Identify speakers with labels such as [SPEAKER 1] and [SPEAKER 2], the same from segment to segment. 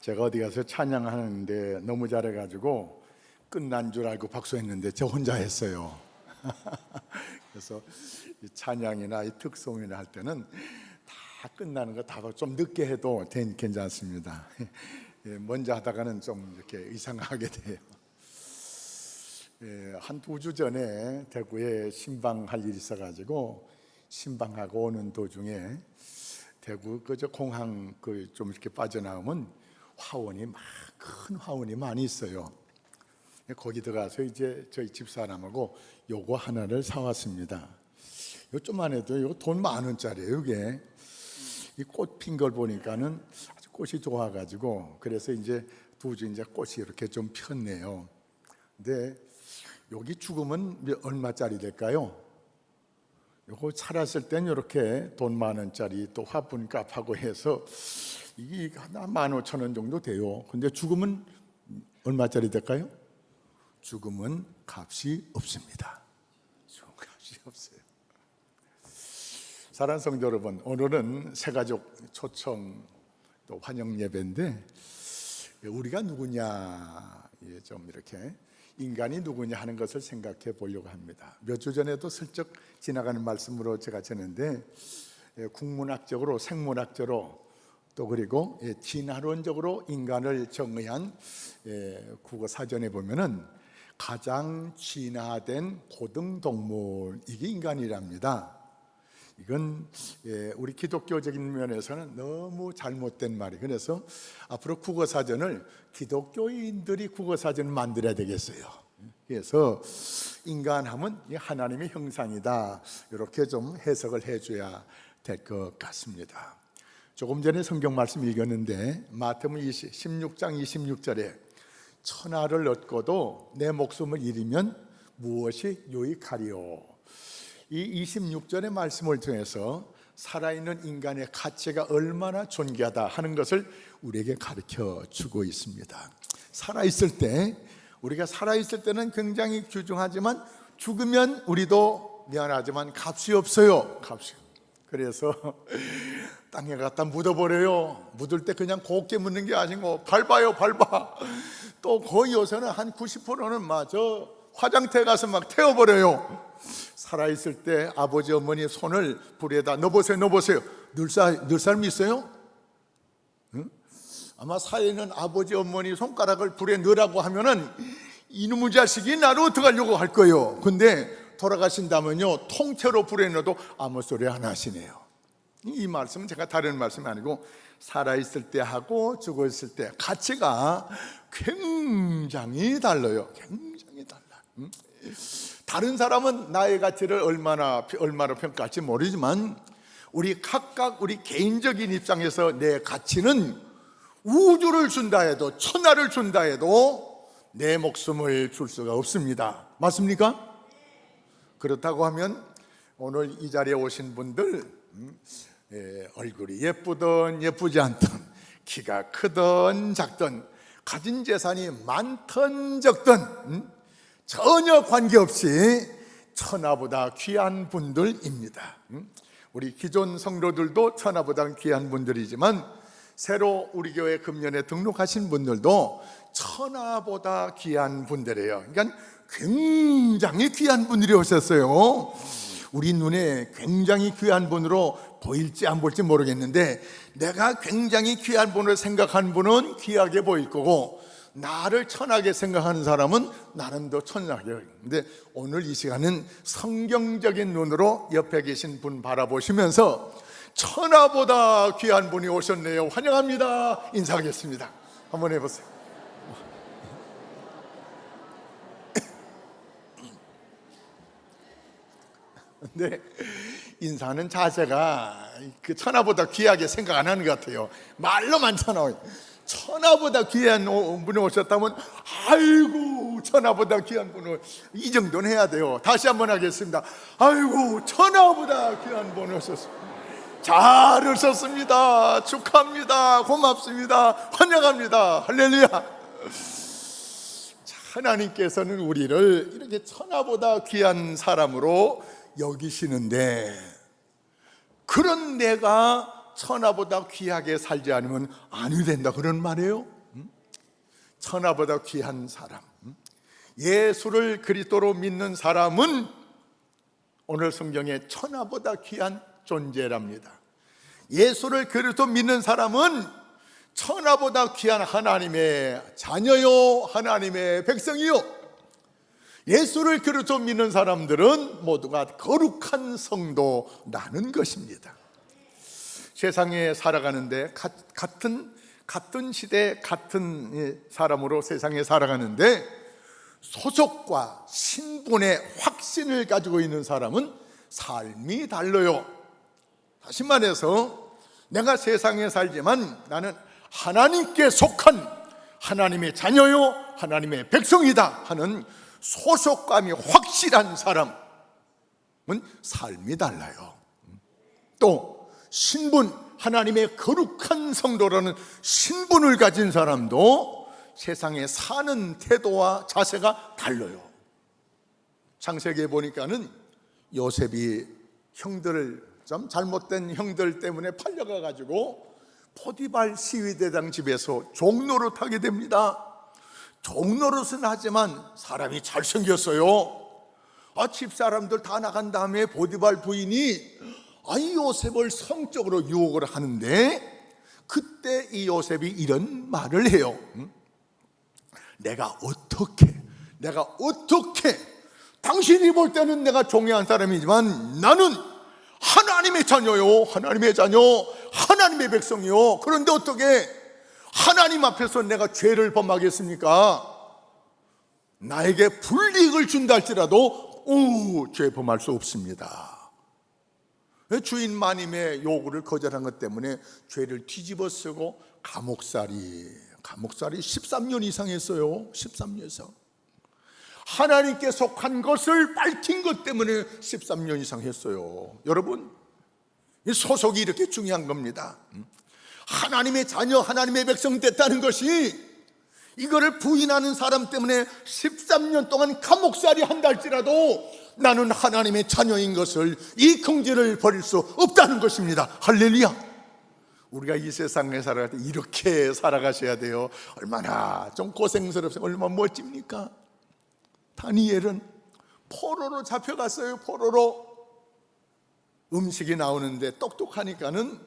[SPEAKER 1] 제가 어디 가서 찬양하는데 너무 잘해가지고 끝난 줄 알고 박수했는데 저 혼자 했어요. 그래서 이 찬양이나 이 특송이나 할 때는 다 끝나는 거 다 좀 늦게 해도 괜찮습니다. 먼저 하다가는 좀 이렇게 이상하게 돼요. 한 2주 전에 대구에 신방할 일이 있어가지고 신방하고 오는 도중에 대구 그저 공항 좀 이렇게 빠져나오면 화원이 큰 화원이 많이 있어요. 거기 들어가서 이제 저희 집사람하고 요거 하나를 사왔습니다. 요 좀만 해도 이거 돈 10,000원짜리예요. 이게 이 꽃 핀 걸 보니까는 아주 꽃이 좋아가지고 그래서 이제 2주 이제 꽃이 이렇게 좀 폈네요. 근데 여기 죽으면 얼마짜리 될까요? 요거 살았을 땐 이렇게 돈 10,000원짜리 또 화분값하고 해서 이게 하나 15,000원 정도 돼요. 근데 죽으면 얼마짜리 될까요? 죽으면 값이 없습니다. 죽으면 값이 없어요. 사랑하는 성도 여러분, 오늘은 새가족 초청 또 환영 예배인데 우리가 누구냐 좀 이렇게 인간이 누구냐 하는 것을 생각해 보려고 합니다. 몇 주 전에도 슬쩍 지나가는 말씀으로 제가 전했는데 국문학적으로 생문학적으로 또 그리고 진화론적으로 인간을 정의한 국어 사전에 보면은 가장 진화된 고등동물 이게 인간이랍니다. 이건 우리 기독교적인 면에서는 너무 잘못된 말이에요. 그래서 앞으로 국어사전을 기독교인들이 국어사전을 만들어야 되겠어요. 그래서 인간하면 하나님의 형상이다 이렇게 좀 해석을 해줘야 될 것 같습니다. 조금 전에 성경 말씀 읽었는데 마태복음 16장 26절에 천하를 얻고도 내 목숨을 잃으면 무엇이 유익하리요. 이 26절의 말씀을 통해서 살아있는 인간의 가치가 얼마나 존귀하다 하는 것을 우리에게 가르쳐 주고 있습니다. 우리가 살아있을 때는 굉장히 귀중하지만 죽으면 우리도 미안하지만 값이 없어요. 그래서 땅에 갖다 묻어버려요. 묻을 때 그냥 곱게 묻는 게 아니고 밟아. 또 거의 요새는 한 90%는 저 화장터에 가서 막 태워버려요. 살아있을 때 아버지 어머니 손을 불에다 넣어보세요. 넣을 사람 있어요? 응? 아마 사회는 아버지 어머니 손가락을 불에 넣으라고 하면은 이놈의 자식이 나를 어떡하려고 할 거예요. 근데 돌아가신다면요 통째로 불에 넣어도 아무 소리 안 하시네요. 이 말씀은 제가 다른 말씀이 아니고 살아있을 때 하고 죽었을 때 가치가 굉장히 달라요. 굉장히 달라. 다른 사람은 나의 가치를 얼마나 평가할지 모르지만 우리 각각 우리 개인적인 입장에서 내 가치는 우주를 준다 해도 천하를 준다 해도 내 목숨을 줄 수가 없습니다. 맞습니까? 그렇다고 하면 오늘 이 자리에 오신 분들 얼굴이 예쁘든 예쁘지 않든 키가 크든 작든 가진 재산이 많든 적든 전혀 관계없이 천하보다 귀한 분들입니다. 우리 기존 성도들도 천하보다 귀한 분들이지만 새로 우리 교회 금년에 등록하신 분들도 천하보다 귀한 분들이에요. 그러니까 굉장히 귀한 분들이 오셨어요. 우리 눈에 굉장히 귀한 분으로 보일지 안 보일지 모르겠는데 내가 굉장히 귀한 분으로 생각하는 분은 귀하게 보일 거고 나를 천하게 생각하는 사람은 나는 더 천하게. 근데 오늘 이 시간은 성경적인 눈으로 옆에 계신 분 바라보시면서 천하보다 귀한 분이 오셨네요. 환영합니다. 인사하겠습니다. 한번 해보세요. 근데 인사하는 자세가 그 천하보다 귀하게 생각 안 하는 것 같아요. 말로 많잖아요. 천하보다 귀한 분이 오셨다면 아이고 천하보다 귀한 분을 이 정도는 해야 돼요. 다시 한번 하겠습니다. 아이고 천하보다 귀한 분이 오셨습니다. 잘 오셨습니다. 축하합니다. 고맙습니다. 환영합니다. 할렐루야. 하나님께서는 우리를 이렇게 천하보다 귀한 사람으로 여기시는데 그런 내가 천하보다 귀하게 살지 않으면 아니 된다 그런 말이에요? 천하보다 귀한 사람, 예수를 그리스도로 믿는 사람은 오늘 성경에 천하보다 귀한 존재랍니다. 예수를 그리스도 믿는 사람은 천하보다 귀한 하나님의 자녀요, 하나님의 백성이요. 예수를 그리스도 믿는 사람들은 모두가 거룩한 성도라는 것입니다. 세상에 살아가는데 같은 시대 같은 사람으로 세상에 살아가는데 소속과 신분의 확신을 가지고 있는 사람은 삶이 달라요. 다시 말해서 내가 세상에 살지만 나는 하나님께 속한 하나님의 자녀요, 하나님의 백성이다 하는 소속감이 확실한 사람은 삶이 달라요. 또 신분, 하나님의 거룩한 성도라는 신분을 가진 사람도 세상에 사는 태도와 자세가 달라요. 창세기에 보니까는 요셉이 형들을 좀 잘못된 형들 때문에 팔려가 가지고 포디발 시위대장 집에서 종노릇하게 됩니다. 종노릇은 하지만 사람이 잘생겼어요. 집사람들 다 나간 다음에 포디발 부인이 요셉을 성적으로 유혹을 하는데 그때 이 요셉이 이런 말을 해요. 내가 어떻게 당신이 볼 때는 내가 종이한 사람이지만 나는 하나님의 자녀요, 하나님의 자녀, 하나님의 백성이요. 그런데 어떻게 하나님 앞에서 내가 죄를 범하겠습니까? 나에게 불이익을 준다 할지라도 죄 범할 수 없습니다. 주인 마님의 요구를 거절한 것 때문에 죄를 뒤집어 쓰고 감옥살이 13년 이상 했어요. 13년 이상. 하나님께 속한 것을 밝힌 것 때문에 13년 이상 했어요. 여러분, 소속이 이렇게 중요한 겁니다. 하나님의 자녀, 하나님의 백성 됐다는 것이 이거를 부인하는 사람 때문에 13년 동안 감옥살이 한다 할지라도 나는 하나님의 자녀인 것을, 이 긍지를 버릴 수 없다는 것입니다. 할렐루야. 우리가 이 세상에 살아갈 때 이렇게 살아가셔야 돼요. 얼마나 좀 고생스럽습니까? 얼마나 멋집니까? 다니엘은 포로로 잡혀갔어요. 포로로. 음식이 나오는데 똑똑하니까는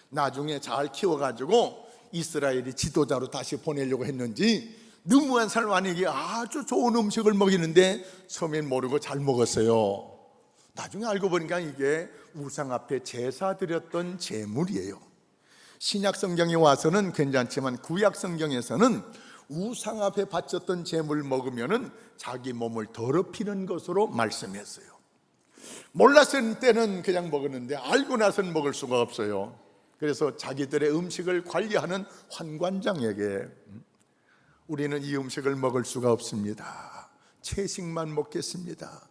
[SPEAKER 1] 나중에 잘 키워가지고 이스라엘이 지도자로 다시 보내려고 했는지 너무한 사람 아니기에 아주 좋은 음식을 먹이는데 처음엔 모르고 잘 먹었어요. 나중에 알고 보니까 이게 우상 앞에 제사 드렸던 제물이에요. 신약 성경에 와서는 괜찮지만 구약 성경에서는 우상 앞에 바쳤던 제물 먹으면은 자기 몸을 더럽히는 것으로 말씀했어요. 몰랐을 때는 그냥 먹었는데 알고 나서는 먹을 수가 없어요. 그래서 자기들의 음식을 관리하는 환관장에게 우리는 이 음식을 먹을 수가 없습니다. 채식만 먹겠습니다.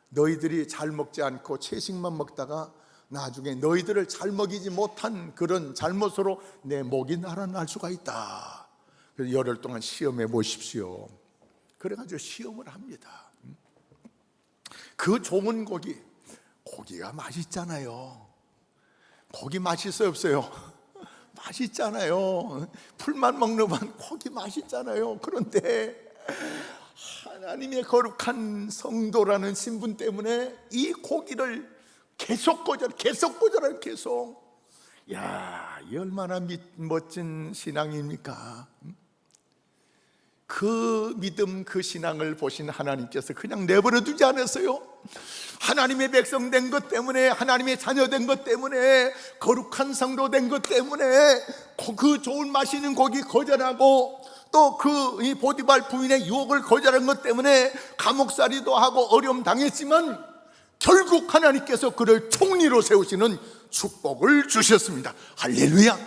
[SPEAKER 1] 너희들이 잘 먹지 않고 채식만 먹다가 나중에 너희들을 잘 먹이지 못한 그런 잘못으로 내 목이 날아날 수가 있다. 그래서 열흘 동안 시험해 보십시오. 그래가지고 시험을 합니다. 그 좋은 고기가 맛있잖아요. 고기 맛있어요, 없어요? 맛있잖아요. 풀만 먹는 건 고기 맛있잖아요. 그런데 하나님의 거룩한 성도라는 신분 때문에 이 고기를 계속 거절해요. 야, 이 얼마나 멋진 신앙입니까? 그 믿음, 그 신앙을 보신 하나님께서 그냥 내버려 두지 않았어요. 하나님의 백성 된 것 때문에, 하나님의 자녀 된 것 때문에, 거룩한 성도 된 것 때문에 그 좋은 맛있는 고기 거절하고 또 이 보디발 부인의 유혹을 거절한 것 때문에 감옥살이도 하고 어려움 당했지만 결국 하나님께서 그를 총리로 세우시는 축복을 주셨습니다. 할렐루야.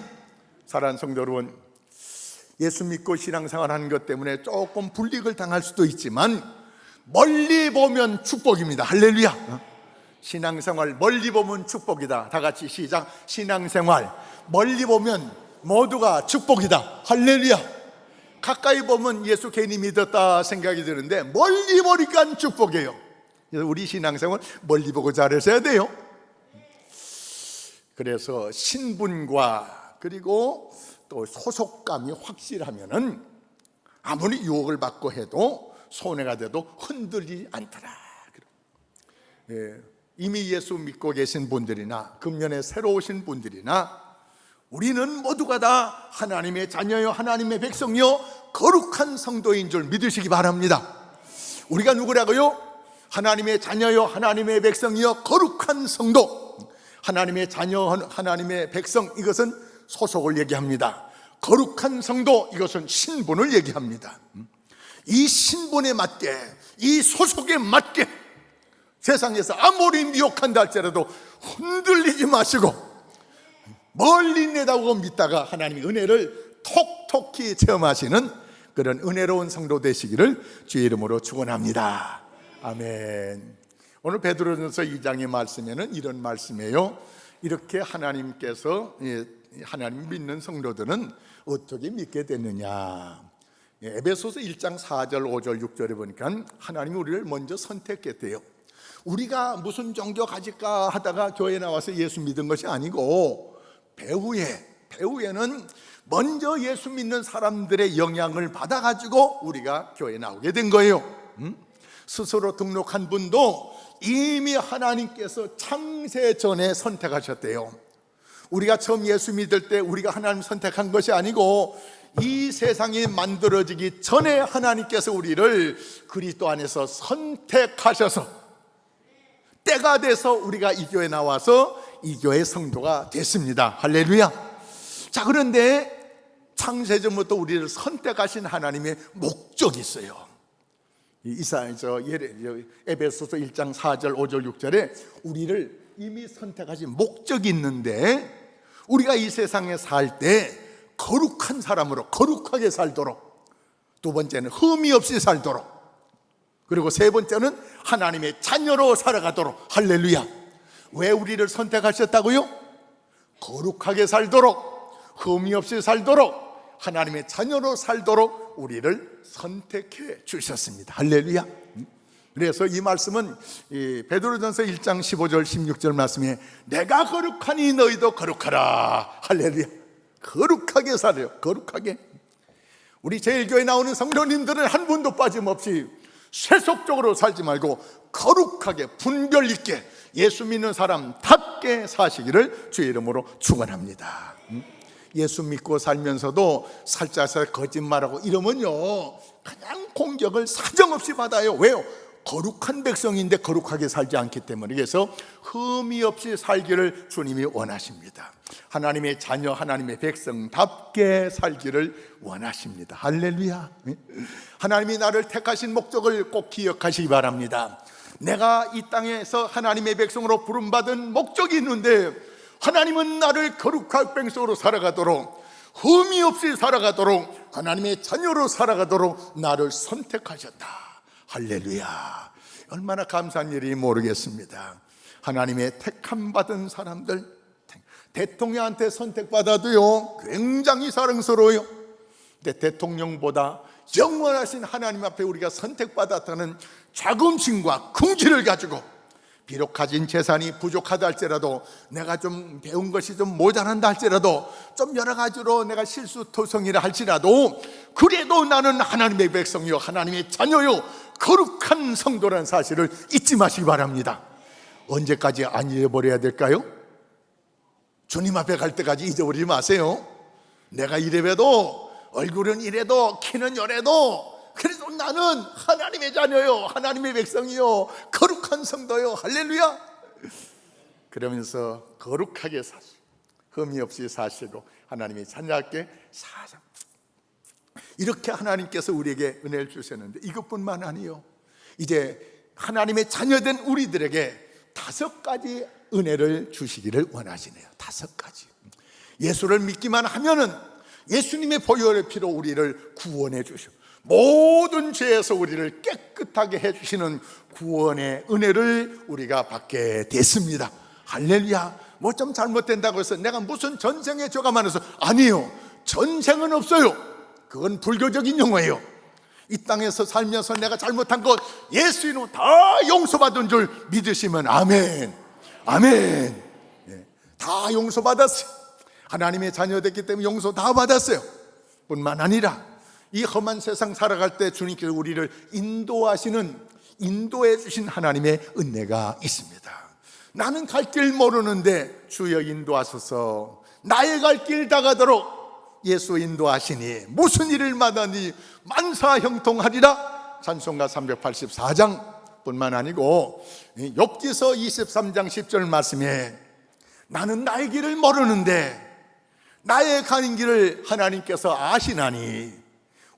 [SPEAKER 1] 사랑하는 성도 여러분, 예수 믿고 신앙생활하는 것 때문에 조금 불이익을 당할 수도 있지만 멀리 보면 축복입니다. 할렐루야. 신앙생활 멀리 보면 축복이다. 다 같이 시작. 신앙생활 멀리 보면 모두가 축복이다. 할렐루야. 가까이 보면 예수 괜히 믿었다 생각이 드는데 멀리 보니까 축복이에요. 그래서 우리 신앙생활 멀리 보고 잘하셔야 돼요. 그래서 신분과 그리고 또 소속감이 확실하면은 아무리 유혹을 받고 해도 손해가 돼도 흔들리지 않더라. 예, 이미 예수 믿고 계신 분들이나 금년에 새로 오신 분들이나 우리는 모두가 다 하나님의 자녀요, 하나님의 백성이요, 거룩한 성도인 줄 믿으시기 바랍니다. 우리가 누구라고요? 하나님의 자녀요, 하나님의 백성이요, 거룩한 성도. 하나님의 자녀, 하나님의 백성, 이것은 소속을 얘기합니다. 거룩한 성도, 이것은 신분을 얘기합니다. 이 신분에 맞게, 이 소속에 맞게 세상에서 아무리 미혹한다 할지라도 흔들리지 마시고 멀리 내다보고 믿다가 하나님의 은혜를 톡톡히 체험하시는 그런 은혜로운 성도 되시기를 주의 이름으로 축원합니다. 아멘. 오늘 베드로전서 2장의 말씀에는 이런 말씀이에요. 이렇게 하나님께서, 하나님 믿는 성도들은 어떻게 믿게 됐느냐. 에베소서 1장 4절 5절 6절에 보니까 하나님이 우리를 먼저 선택했대요. 우리가 무슨 종교 가질까 하다가 교회에 나와서 예수 믿은 것이 아니고 배후에는 먼저 예수 믿는 사람들의 영향을 받아가지고 우리가 교회에 나오게 된 거예요. 스스로 등록한 분도 이미 하나님께서 창세 전에 선택하셨대요. 우리가 처음 예수 믿을 때 우리가 하나님 선택한 것이 아니고 이 세상이 만들어지기 전에 하나님께서 우리를 그리스도 안에서 선택하셔서 때가 돼서 우리가 이 교회에 나와서 이 교회의 성도가 됐습니다. 할렐루야. 자, 그런데 창세전부터 우리를 선택하신 하나님의 목적이 있어요. 에베소서 1장 4절 5절 6절에 우리를 이미 선택하신 목적이 있는데 우리가 이 세상에 살 때 거룩한 사람으로 거룩하게 살도록, 두 번째는 흠이 없이 살도록, 그리고 세 번째는 하나님의 자녀로 살아가도록. 할렐루야. 왜 우리를 선택하셨다고요? 거룩하게 살도록, 흠이 없이 살도록, 하나님의 자녀로 살도록 우리를 선택해 주셨습니다. 할렐루야. 그래서 이 말씀은 베드로전서 1장 15절 16절 말씀에 내가 거룩하니 너희도 거룩하라. 할렐루야. 거룩하게 살아요. 거룩하게. 우리 제일교회 나오는 성도님들은 한 분도 빠짐없이 세속적으로 살지 말고 거룩하게 분별 있게 예수 믿는 사람답게 사시기를 주의 이름으로 축원합니다. 예수 믿고 살면서도 살짝 거짓말하고 이러면요 그냥 공격을 사정없이 받아요. 왜요? 거룩한 백성인데 거룩하게 살지 않기 때문에. 그래서 흠이 없이 살기를 주님이 원하십니다. 하나님의 자녀, 하나님의 백성답게 살기를 원하십니다. 할렐루야. 하나님이 나를 택하신 목적을 꼭 기억하시기 바랍니다. 내가 이 땅에서 하나님의 백성으로 부름받은 목적이 있는데 하나님은 나를 거룩한 백성으로 살아가도록, 흠이 없이 살아가도록, 하나님의 자녀로 살아가도록 나를 선택하셨다. 할렐루야. 얼마나 감사한 일이 모르겠습니다. 하나님의 택함 받은 사람들, 대통령한테 선택받아도요 굉장히 사랑스러워요. 근데 대통령보다 영원하신 하나님 앞에 우리가 선택받았다는 자긍심과 긍지를 가지고 비록 가진 재산이 부족하다 할지라도, 내가 좀 배운 것이 좀 모자란다 할지라도, 좀 여러 가지로 내가 실수토성이라 할지라도 그래도 나는 하나님의 백성이요 하나님의 자녀요 거룩한 성도라는 사실을 잊지 마시기 바랍니다. 언제까지 안 잊어버려야 될까요? 주님 앞에 갈 때까지 잊어버리지 마세요. 내가 이래봬도, 얼굴은 이래도, 키는 요래도 그래도 나는 하나님의 자녀요 하나님의 백성이요 거룩한 성도요. 할렐루야. 그러면서 거룩하게 사시고 흠이 없이 사시고 하나님의 자녀답게 사자. 이렇게 하나님께서 우리에게 은혜를 주셨는데 이것뿐만 아니요, 이제 하나님의 자녀된 우리들에게 5가지 은혜를 주시기를 원하시네요. 5가지. 예수를 믿기만 하면은 예수님의 보혈의 피로 우리를 구원해 주시고 모든 죄에서 우리를 깨끗하게 해주시는 구원의 은혜를 우리가 받게 됐습니다. 할렐루야. 뭐 좀 잘못된다고 해서 내가 무슨 전생에 죄가 많아서, 아니요, 전생은 없어요. 그건 불교적인 용어예요. 이 땅에서 살면서 내가 잘못한 것 예수 이름으로 다 용서받은 줄 믿으시면 아멘. 아멘. 다 용서받았어요. 하나님의 자녀 됐기 때문에 용서 다 받았어요. 뿐만 아니라 이 험한 세상 살아갈 때 주님께서 우리를 인도해 주신 하나님의 은혜가 있습니다. 나는 갈 길 모르는데 주여 인도하소서. 나의 갈 길 다가도록 예수 인도하시니 무슨 일을 마다니 만사 형통하리라. 찬송가 384장 뿐만 아니고 욥기서 23장 10절 말씀에 나는 나의 길을 모르는데 나의 가는 길을 하나님께서 아시나니.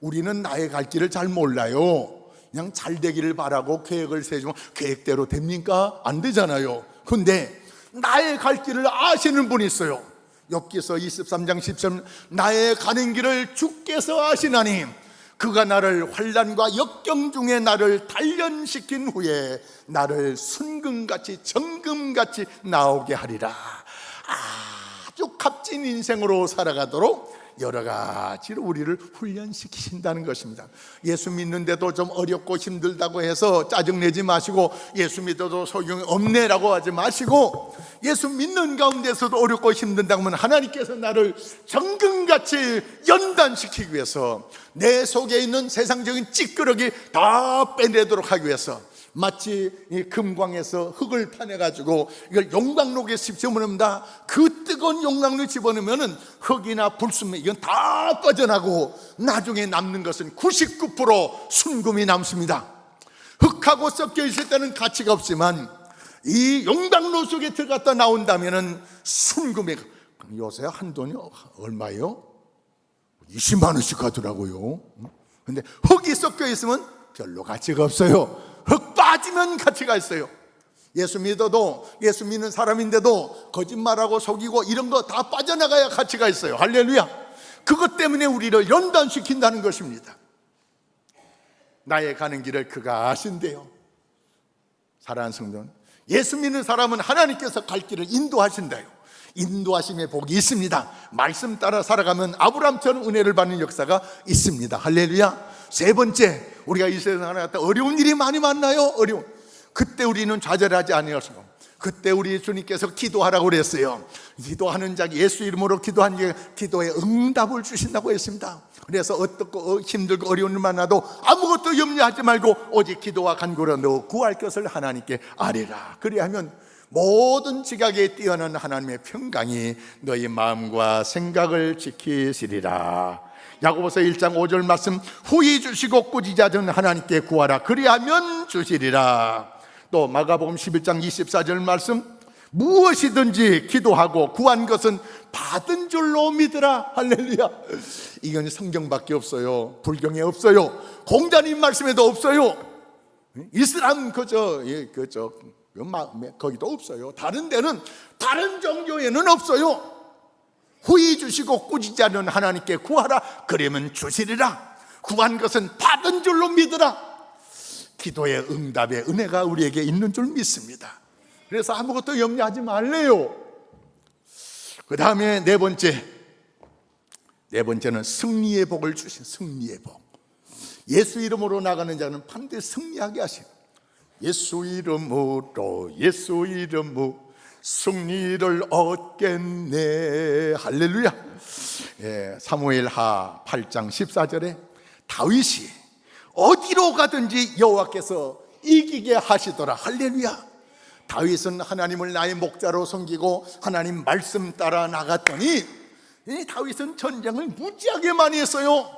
[SPEAKER 1] 우리는 나의 갈 길을 잘 몰라요. 그냥 잘 되기를 바라고 계획을 세우면 계획대로 됩니까? 안 되잖아요. 근데 나의 갈 길을 아시는 분이 있어요. 욥기서 23장 10절 나의 가는 길을 주께서 아시나니 그가 나를 환난과 역경 중에 나를 단련시킨 후에 나를 순금같이 정금같이 나오게 하리라. 아주 값진 인생으로 살아가도록 여러 가지로 우리를 훈련시키신다는 것입니다. 예수 믿는데도 좀 어렵고 힘들다고 해서 짜증내지 마시고, 예수 믿어도 소용이 없네라고 하지 마시고, 예수 믿는 가운데서도 어렵고 힘든다고 하면 하나님께서 나를 정금같이 연단시키기 위해서, 내 속에 있는 세상적인 찌끄러기 다 빼내도록 하기 위해서, 마치 이 금광에서 흙을 파내가지고 이걸 용광로에 집어넣습니다. 그 뜨거운 용광로에 집어넣으면 흙이나 불순물 이건 다 꺼져나고 나중에 남는 것은 99% 순금이 남습니다. 흙하고 섞여 있을 때는 가치가 없지만 이 용광로 속에 들어갔다 나온다면 순금이, 요새 한 돈이 얼마예요? 20만 원씩 하더라고요. 근데 흙이 섞여 있으면 별로 가치가 없어요. 흙 빠지면 가치가 있어요. 예수 믿어도, 예수 믿는 사람인데도 거짓말하고 속이고 이런 거 다 빠져나가야 가치가 있어요. 할렐루야. 그것 때문에 우리를 연단시킨다는 것입니다. 나의 가는 길을 그가 아신대요. 사랑하는 성도는, 예수 믿는 사람은 하나님께서 갈 길을 인도하신다요. 인도하심의 복이 있습니다. 말씀 따라 살아가면 아브라함처럼 은혜를 받는 역사가 있습니다. 할렐루야. 세 번째, 우리가 이 세상에 살아갔다 어려운 일이 많이 만나요. 그때 우리는 좌절하지 아니었습니다. 그때 우리 주님께서 기도하라고 그랬어요. 기도하는 자, 예수 이름으로 기도한 게 기도에 응답을 주신다고 했습니다. 그래서 어떻고 힘들고 어려운 일 만나도 아무것도 염려하지 말고 오직 기도와 간구로 너 구할 것을 하나님께 아뢰라. 그리하면 모든 지각에 뛰어난 하나님의 평강이 너희 마음과 생각을 지키시리라. 야고보서 1장 5절 말씀, 후히 주시고 꾸짖지 않은 하나님께 구하라. 그리하면 주시리라. 또 마가복음 11장 24절 말씀, 무엇이든지 기도하고 구한 것은 받은 줄로 믿으라. 할렐루야. 이건 성경밖에 없어요. 불경에 없어요. 공자님 말씀에도 없어요. 이슬람 거기도 없어요. 다른 데는, 다른 종교에는 없어요. 후히 주시고 꾸짖지 않는 하나님께 구하라. 그러면 주시리라. 구한 것은 받은 줄로 믿으라. 기도의 응답의 은혜가 우리에게 있는 줄 믿습니다. 그래서 아무것도 염려하지 말래요. 그 다음에 네 번째는 승리의 복을 주신 승리의 복. 예수 이름으로 나가는 자는 반드시 승리하게 하시고, 예수 이름으로 승리를 얻겠네. 할렐루야. 사무엘하 8장 14절에 다윗이 어디로 가든지 여호와께서 이기게 하시더라. 할렐루야. 다윗은 하나님을 나의 목자로 섬기고 하나님 말씀 따라 나갔더니, 이 다윗은 전쟁을 무지하게 많이 했어요.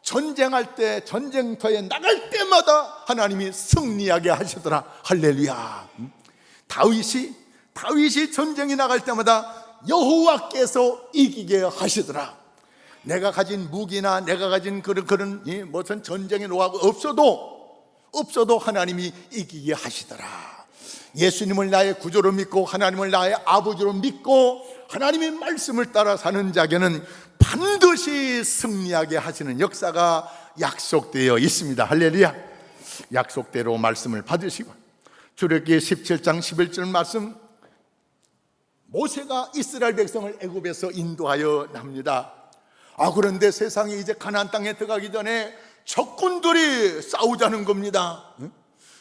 [SPEAKER 1] 전쟁할 때, 전쟁터에 나갈 때마다 하나님이 승리하게 하시더라. 할렐루야. 다윗이 전쟁에 나갈 때마다 여호와께서 이기게 하시더라. 내가 가진 무기나 내가 가진 그런 무슨 전쟁의 노하우가 없어도 하나님이 이기게 하시더라. 예수님을 나의 구조로 믿고 하나님을 나의 아버지로 믿고 하나님의 말씀을 따라 사는 자에게는 반드시 승리하게 하시는 역사가 약속되어 있습니다. 할렐루야. 약속대로 말씀을 받으시고, 출애굽기 17장 11절 말씀, 모세가 이스라엘 백성을 애굽에서 인도하여 납니다. 그런데 세상에 이제 가나안 땅에 들어가기 전에 적군들이 싸우자는 겁니다.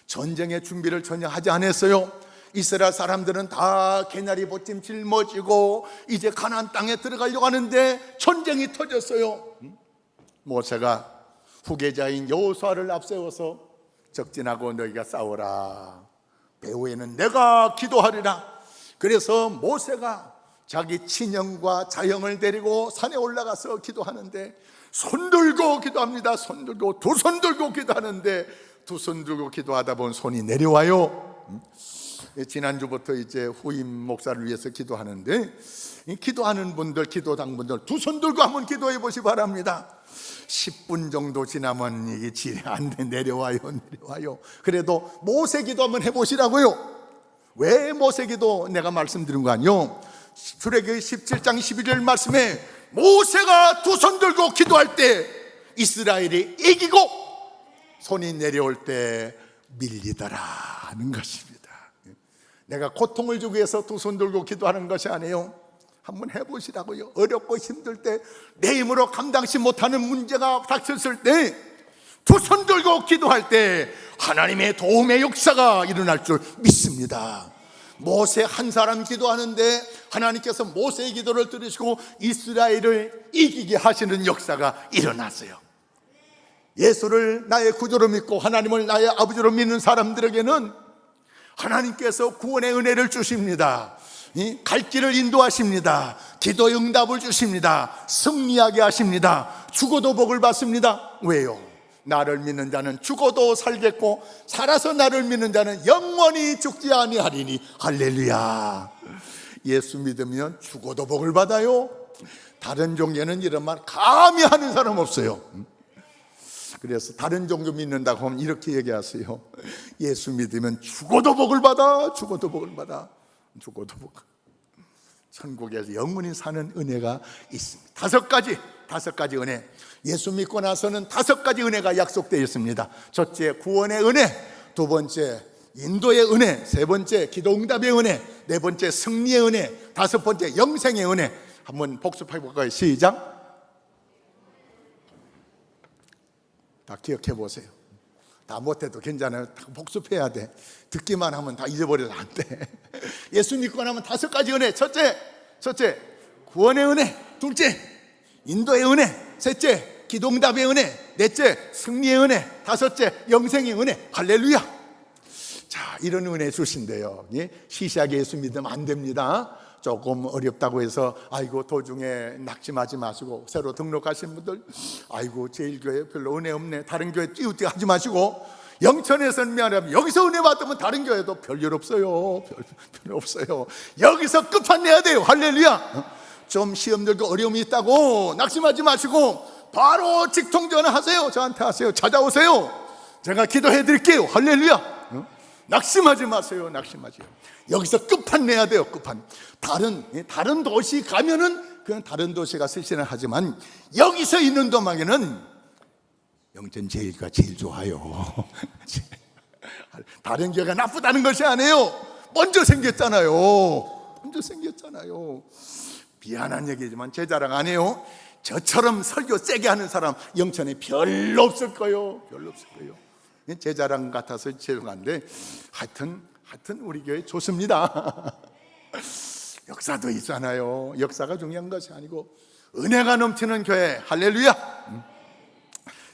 [SPEAKER 1] 전쟁의 준비를 전혀 하지 않았어요. 이스라엘 사람들은 다 개나리 보침 짊어지고 이제 가나안 땅에 들어가려고 하는데 전쟁이 터졌어요. 모세가 후계자인 여호수아를 앞세워서 적진하고 너희가 싸워라. 배후에는 내가 기도하리라. 그래서 모세가 자기 친형과 자형을 데리고 산에 올라가서 기도하는데 손 들고 기도합니다. 손 들고 두 손 들고 기도하는데 두 손 들고 기도하다 보면 손이 내려와요. 지난주부터 이제 후임 목사를 위해서 기도하는데 이 기도하는 분들, 기도당 분들 두 손 들고 한번 기도해 보시 바랍니다. 10분 정도 지나면 이게 질이 안 돼, 내려와요. 그래도 모세 기도 한번 해보시라고요. 왜 모세 기도 내가 말씀드린 거 아니요? 출애굽기 17장 11절 말씀에 모세가 두 손 들고 기도할 때 이스라엘이 이기고 손이 내려올 때 밀리더라 하는 것입니다. 내가 고통을 주기 위해서 두 손 들고 기도하는 것이 아니에요. 한번 해보시라고요. 어렵고 힘들 때 내 힘으로 감당치 못하는 문제가 닥쳤을 때 두 손 들고 기도할 때 하나님의 도움의 역사가 일어날 줄 믿습니다. 모세 한 사람 기도하는데 하나님께서 모세의 기도를 들으시고 이스라엘을 이기게 하시는 역사가 일어났어요. 예수를 나의 구주로 믿고 하나님을 나의 아버지로 믿는 사람들에게는 하나님께서 구원의 은혜를 주십니다. 갈 길을 인도하십니다. 기도의 응답을 주십니다. 승리하게 하십니다. 죽어도 복을 받습니다. 왜요? 나를 믿는 자는 죽어도 살겠고 살아서 나를 믿는 자는 영원히 죽지 아니하리니. 할렐루야. 예수 믿으면 죽어도 복을 받아요. 다른 종교는 이런 말 감히 하는 사람 없어요. 그래서 다른 종교 믿는다고 하면 이렇게 얘기하세요. 예수 믿으면 죽어도 복을 받아. 죽어도 복을 받아. 죽어도 복. 천국에서 영원히 사는 은혜가 있습니다. 다섯 가지 은혜. 예수 믿고 나서는 다섯 가지 은혜가 약속되어 있습니다. 첫째, 구원의 은혜. 두 번째, 인도의 은혜. 세 번째, 기도 응답의 은혜. 네 번째, 승리의 은혜. 다섯 번째, 영생의 은혜. 한번 복습해 볼까요? 시작. 다 기억해 보세요. 다 못해도 괜찮아요. 다 복습해야 돼. 듣기만 하면 다 잊어버려도 안 돼. 예수 믿고 나면 다섯 가지 은혜. 첫째, 구원의 은혜. 둘째, 인도의 은혜. 셋째, 기도응답의 은혜. 넷째, 승리의 은혜. 다섯째, 영생의 은혜. 할렐루야. 자, 이런 은혜 주신대요. 시시하게 예수 믿으면 안 됩니다. 조금 어렵다고 해서 아이고 도중에 낙심하지 마시고, 새로 등록하신 분들 아이고 제일교회 별로 은혜 없네, 다른 교회 띄우띄우 하지 마시고, 영천에서는 미안하면 여기서 은혜 받으면 다른 교회도 별일 없어요. 별 없어요. 여기서 끝판내야 돼요. 할렐루야. 좀 시험 들고 어려움이 있다고 낙심하지 마시고 바로 직통 전화하세요. 저한테 하세요. 찾아오세요. 제가 기도해 드릴게요. 할렐루야. 낙심하지 마세요. 낙심하지. 여기서 끝판내야 돼요. 끝판. 다른 도시 가면은 그냥 다른 도시 가서 실현하지만 여기서 있는 동안에는 영천 제일가 제일 좋아요. 다른 교회가 나쁘다는 것이 아니에요. 먼저 생겼잖아요. 미안한 얘기지만 제 자랑 아니에요. 저처럼 설교 세게 하는 사람 영천에 별로 없을 거예요. 제 자랑 같아서 죄송한데 하여튼 우리 교회 좋습니다. 역사도 있잖아요. 역사가 중요한 것이 아니고 은혜가 넘치는 교회. 할렐루야.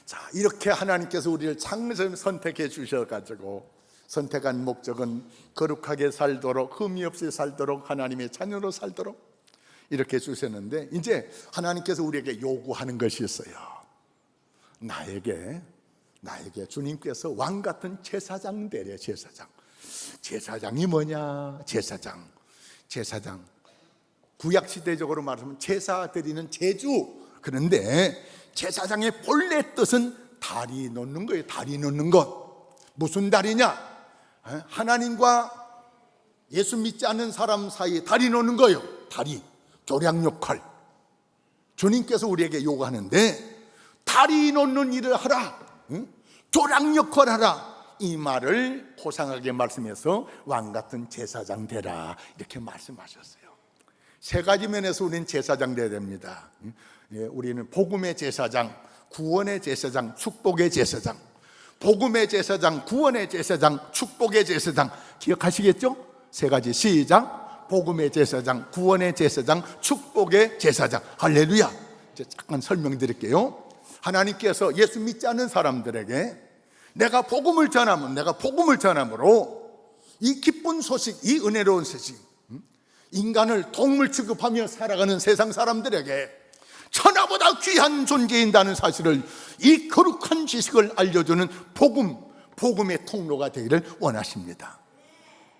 [SPEAKER 1] 자, 이렇게 하나님께서 우리를 창조를 선택해 주셔가지고, 선택한 목적은 거룩하게 살도록, 흠이 없이 살도록, 하나님의 자녀로 살도록 이렇게 주셨는데, 이제 하나님께서 우리에게 요구하는 것이 있어요. 나에게 주님께서 왕 같은 제사장 되래. 제사장이 뭐냐? 제사장 구약시대적으로 말하면 제사 드리는 제주. 그런데 제사장의 본래 뜻은 다리 놓는 거예요. 다리 놓는 것. 무슨 다리냐? 하나님과 예수 믿지 않는 사람 사이에 다리 놓는 거예요. 다리, 조량 역할. 주님께서 우리에게 요구하는데 다리 놓는 일을 하라, 조량 역할을 하라. 이 말을 호상하게 말씀해서 왕같은 제사장 되라 이렇게 말씀하셨어요. 세 가지 면에서 우리는 제사장 되어야 됩니다. 우리는 복음의 제사장, 구원의 제사장, 축복의 제사장. 복음의 제사장, 구원의 제사장, 축복의 제사장. 기억하시겠죠? 세 가지. 시작. 복음의 제사장, 구원의 제사장, 축복의 제사장. 할렐루야. 이제 잠깐 설명드릴게요. 하나님께서 예수 믿지 않는 사람들에게 내가 복음을 전함으로 이 기쁜 소식, 이 은혜로운 소식, 인간을 동물 취급하며 살아가는 세상 사람들에게 천하보다 귀한 존재인다는 사실을, 이 거룩한 지식을 알려주는 복음의 통로가 되기를 원하십니다.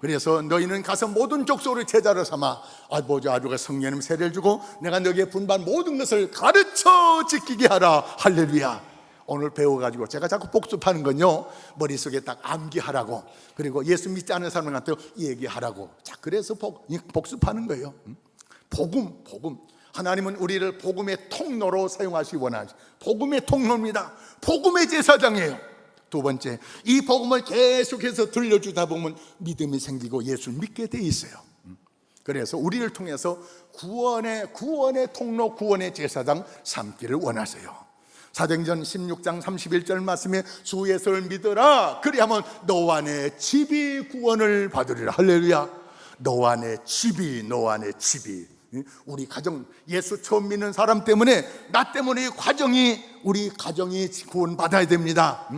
[SPEAKER 1] 그래서 너희는 가서 모든 족속을 제자로 삼아 아버지가 성령님 세례를 주고 내가 너희에게 분반 모든 것을 가르쳐 지키게 하라. 할렐루야. 오늘 배워가지고 제가 자꾸 복습하는 건요, 머릿속에 딱 암기하라고, 그리고 예수 믿지 않는 사람한테 얘기하라고. 자, 그래서 복습하는 거예요. 복음. 하나님은 우리를 복음의 통로로 사용하시기 원하시, 복음의 통로입니다. 복음의 제사장이에요. 두 번째, 이 복음을 계속해서 들려주다 보면 믿음이 생기고 예수를 믿게 돼 있어요. 그래서 우리를 통해서 구원의 통로, 구원의 제사장 삼기를 원하세요. 사도행전 16장 31절 말씀에 주 예수를 믿으라, 그리하면 너와 내 집이 구원을 받으리라. 할렐루야. 너와 내 집이. 우리 가정, 예수 처음 믿는 사람 때문에, 나 때문에 우리 가정이 구원받아야 됩니다.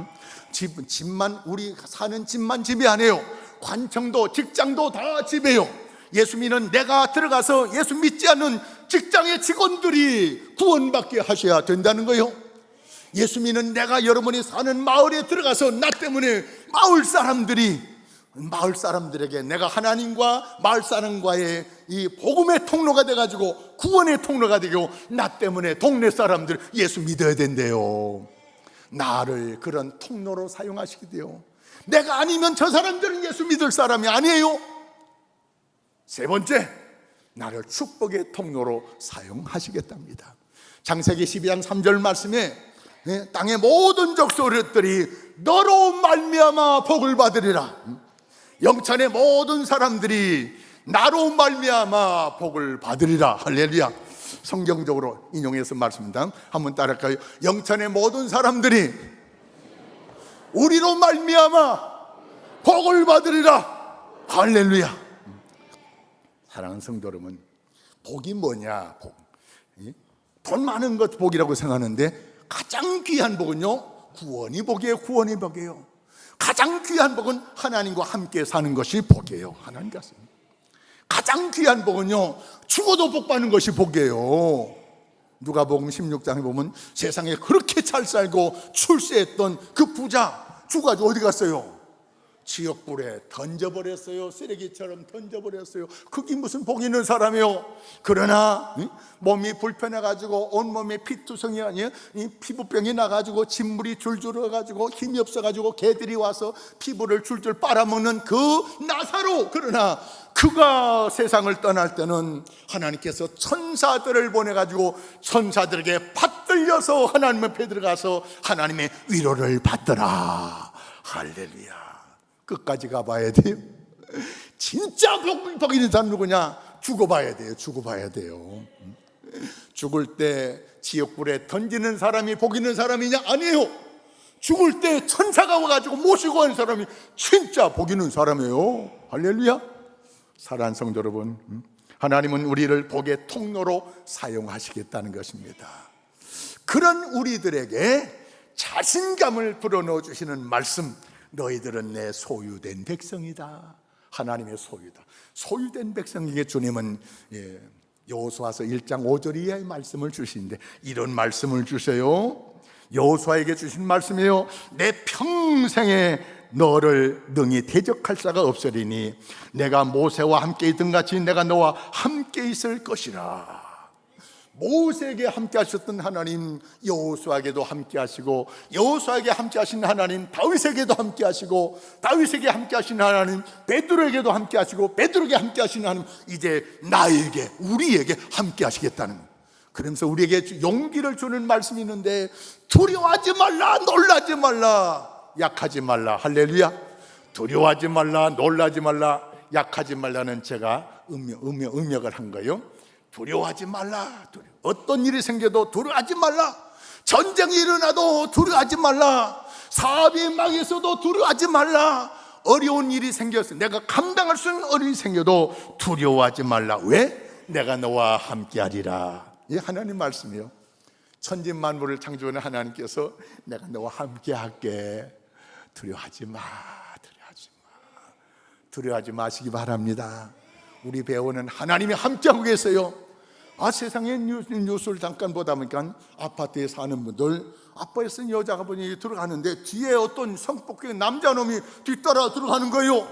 [SPEAKER 1] 집만, 우리 사는 집만 집이 아니에요. 관청도, 직장도 다 집이에요. 예수 믿는 내가 들어가서 예수 믿지 않는 직장의 직원들이 구원받게 하셔야 된다는 거예요. 예수 믿는 내가, 여러분이 사는 마을에 들어가서 나 때문에 마을 사람들에게 내가 하나님과 마을 사람과의 이 복음의 통로가 돼가지고 구원의 통로가 되고, 나 때문에 동네 사람들 예수 믿어야 된대요. 나를 그런 통로로 사용하시게 돼요. 내가 아니면 저 사람들은 예수 믿을 사람이 아니에요. 세 번째, 나를 축복의 통로로 사용하시겠답니다. 창세기 12장 3절 말씀에 땅의 모든 족속들이 너로 말미암아 복을 받으리라. 영천의 모든 사람들이 나로 말미암아 복을 받으리라. 할렐루야. 성경적으로 인용해서 말씀입니다. 한번 따라할까요? 영천의 모든 사람들이 우리로 말미암아 복을 받으리라. 할렐루야. 사랑하는 성도 여러분, 복이 뭐냐? 돈 많은 것 복이라고 생각하는데 가장 귀한 복은요, 구원이 복이에요. 가장 귀한 복은 하나님과 함께 사는 것이 복이에요. 하나님과 가장 귀한 복은요, 죽어도 복 받는 것이 복이에요. 누가복음 16장에 보면 세상에 그렇게 잘 살고 출세했던 그 부자 죽어가지고 어디 갔어요? 지옥불에 던져버렸어요. 쓰레기처럼 던져버렸어요. 그게 무슨 복 있는 사람이에요? 그러나 몸이 불편해가지고 온몸에 피투성이 아니에요, 피부병이 나가지고 진물이 줄줄 흘러가지고 힘이 없어가지고 개들이 와서 피부를 줄줄 빨아먹는 그 나사로, 그러나 그가 세상을 떠날 때는 하나님께서 천사들을 보내가지고 천사들에게 받들려서 하나님 앞에 들어가서 하나님의 위로를 받더라. 할렐루야. 끝까지 가봐야 돼요. 진짜 복 있는 사람 누구냐? 죽어봐야 돼요. 죽을 때 지옥불에 던지는 사람이 복 있는 사람이냐? 아니에요. 죽을 때 천사가 와가지고 모시고 온 사람이 진짜 복 있는 사람이에요. 할렐루야. 사랑하는 성도 여러분, 하나님은 우리를 복의 통로로 사용하시겠다는 것입니다. 그런 우리들에게 자신감을 불어넣어 주시는 말씀, 너희들은 내 소유된 백성이다. 하나님의 소유다. 소유된 백성에게 주님은 여호수아서 1장 5절 이하의 말씀을 주시는데, 이런 말씀을 주세요. 여호수아에게 주신 말씀이에요. 내 평생에 너를 능히 대적할 자가 없으리니 내가 모세와 함께 있던 같이 내가 너와 함께 있을 것이라. 모세에게 함께 하셨던 하나님 여호수아에게도 함께 하시고, 여호수아에게 함께 하신 하나님 다윗에게도 함께 하시고, 다윗에게 함께 하신 하나님 베드로에게도 함께 하시고, 베드로에게 함께 하신 하나님 이제 나에게, 우리에게 함께 하시겠다는, 그러면서 우리에게 용기를 주는 말씀이 있는데, 두려워하지 말라, 놀라지 말라, 약하지 말라. 할렐루야. 두려워하지 말라, 놀라지 말라, 약하지 말라는 제가 음역을 한 거예요. 두려워하지 말라. 어떤 일이 생겨도 두려워하지 말라. 전쟁이 일어나도 두려워하지 말라. 사업이 망해서도 두려워하지 말라. 어려운 일이 생겨서 내가 감당할 수 있는 어려움이 생겨도 두려워하지 말라. 왜? 내가 너와 함께하리라. 이 하나님 말씀이요. 천진만물을 창조하는 하나님께서 내가 너와 함께 할게. 두려워하지 마. 두려워하지 마시기 바랍니다. 우리 배우는 하나님이 함께하고 계세요. 세상의 뉴스를 잠깐 보다 보니까 아파트에 사는 분들, 아빠에 쓴 여자가 분이 들어가는데 뒤에 어떤 성폭행 남자놈이 뒤따라 들어가는 거예요.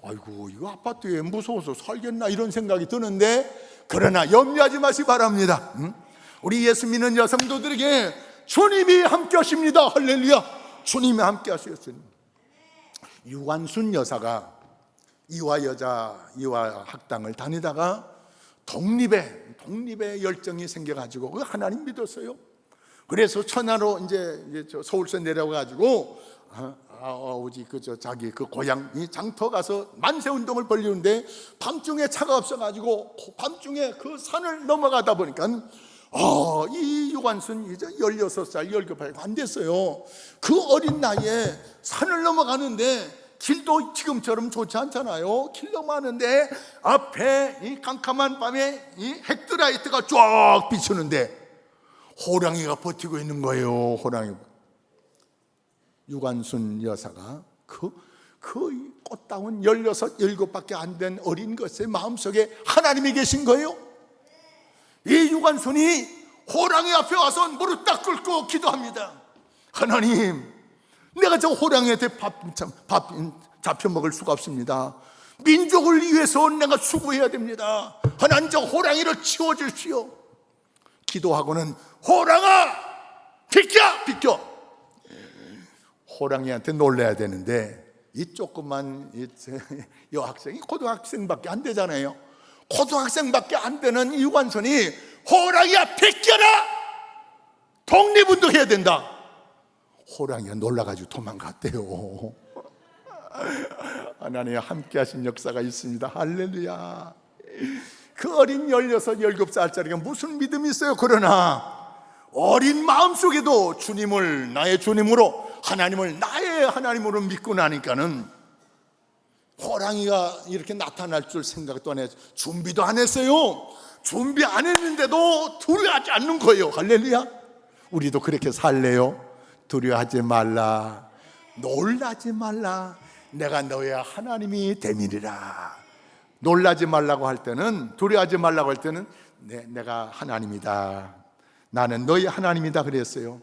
[SPEAKER 1] 아이고, 이거 아파트에 무서워서 살겠나 이런 생각이 드는데, 그러나 염려하지 마시기 바랍니다. 우리 예수 믿는 여성도들에게 주님이 함께 하십니다. 할렐루야. 주님이 함께 하셨습니다. 유관순 여사가 이화 학당을 다니다가 독립의 열정이 생겨가지고 그 하나님 믿었어요. 그래서 천하로 이제 서울서 내려가지고 자기 그 고향이 장터 가서 만세 운동을 벌리는데 밤중에 차가 없어가지고 밤중에 그 산을 넘어가다 보니까 이 유관순 이제 16살, 17살 안 됐어요. 그 어린 나이에 산을 넘어가는데 길도 지금처럼 좋지 않잖아요. 길 넘어가는데 앞에 이 깜깜한 밤에 이 헤드라이트가 쫙 비추는데 호랑이가 버티고 있는 거예요. 호랑이. 유관순 여사가 그 꽃다운 16, 17밖에 안 된 어린 것의 마음속에 하나님이 계신 거예요. 이 유관순이 호랑이 앞에 와서 무릎 딱 꿇고 기도합니다. 하나님, 내가 저 호랑이한테 밥 잡혀 먹을 수가 없습니다. 민족을 위해서 내가 수고해야 됩니다. 하나님, 저 호랑이를 치워주시오. 기도하고는 호랑아 비켜. 호랑이한테 놀래야 되는데 이 조그만 여학생이 고등학생밖에 안 되잖아요. 고등학생밖에 안 되는 이 유관순이 호랑이야 비켜라, 독립운동해야 된다. 호랑이가 놀라가지고 도망갔대요. 하나님이 함께 하신 역사가 있습니다. 할렐루야. 그 어린 16, 17살짜리가 무슨 믿음이 있어요. 그러나 어린 마음속에도 주님을 나의 주님으로, 하나님을 나의 하나님으로 믿고 나니까는 호랑이가 이렇게 나타날 줄 생각도 안 했어요. 준비도 안 했어요. 준비 안 했는데도 두려워하지 않는 거예요. 할렐루야. 우리도 그렇게 살래요. 두려워하지 말라, 놀라지 말라, 내가 너의 하나님이 됨이리라. 놀라지 말라고 할 때는, 두려워하지 말라고 할 때는 내가 하나님이다, 나는 너의 하나님이다 그랬어요.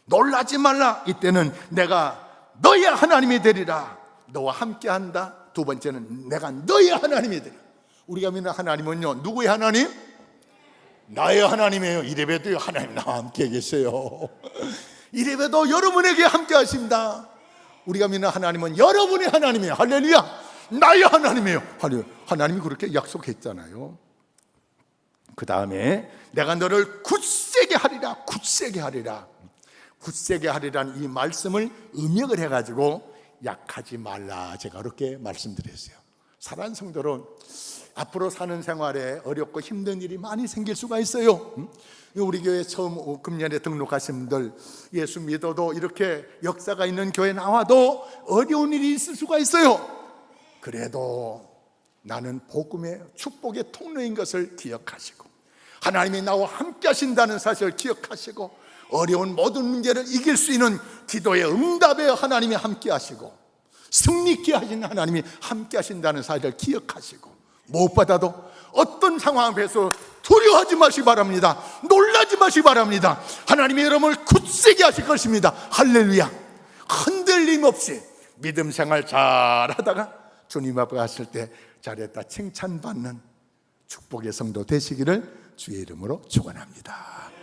[SPEAKER 1] 놀라지 말라, 이때는 내가 너의 하나님이 되리라, 너와 함께한다. 두 번째는 내가 너의 하나님이 되리라. 우리가 믿는 하나님은요, 누구의 하나님? 나의 하나님이에요. 이래봬도 하나님 나와 함께 계세요. 이래봬도 여러분에게 함께 하십니다. 우리가 믿는 하나님은 여러분의 하나님이에요. 할렐루야. 나의 하나님이에요. 하나님이 그렇게 약속했잖아요. 그 다음에 내가 너를 굳세게 하리라. 굳세게 하리라. 굳세게 하리라는 이 말씀을 음역을 해가지고 약하지 말라, 제가 그렇게 말씀드렸어요. 사랑하는 성도는 앞으로 사는 생활에 어렵고 힘든 일이 많이 생길 수가 있어요. 우리 교회 처음 금년에 등록하신 분들, 예수 믿어도 이렇게 역사가 있는 교회 나와도 어려운 일이 있을 수가 있어요. 그래도 나는 복음의 축복의 통로인 것을 기억하시고, 하나님이 나와 함께 하신다는 사실을 기억하시고, 어려운 모든 문제를 이길 수 있는 기도의 응답에 하나님이 함께 하시고, 승리케 하신 하나님이 함께 하신다는 사실을 기억하시고, 무엇보다도 어떤 상황 앞에서 두려워하지 마시기 바랍니다. 놀라지 마시기 바랍니다. 하나님이 여러분을 굳세게 하실 것입니다. 할렐루야. 흔들림 없이 믿음 생활 잘하다가 주님 앞에 갔을 때 잘했다 칭찬받는 축복의 성도 되시기를 주의 이름으로 축원합니다.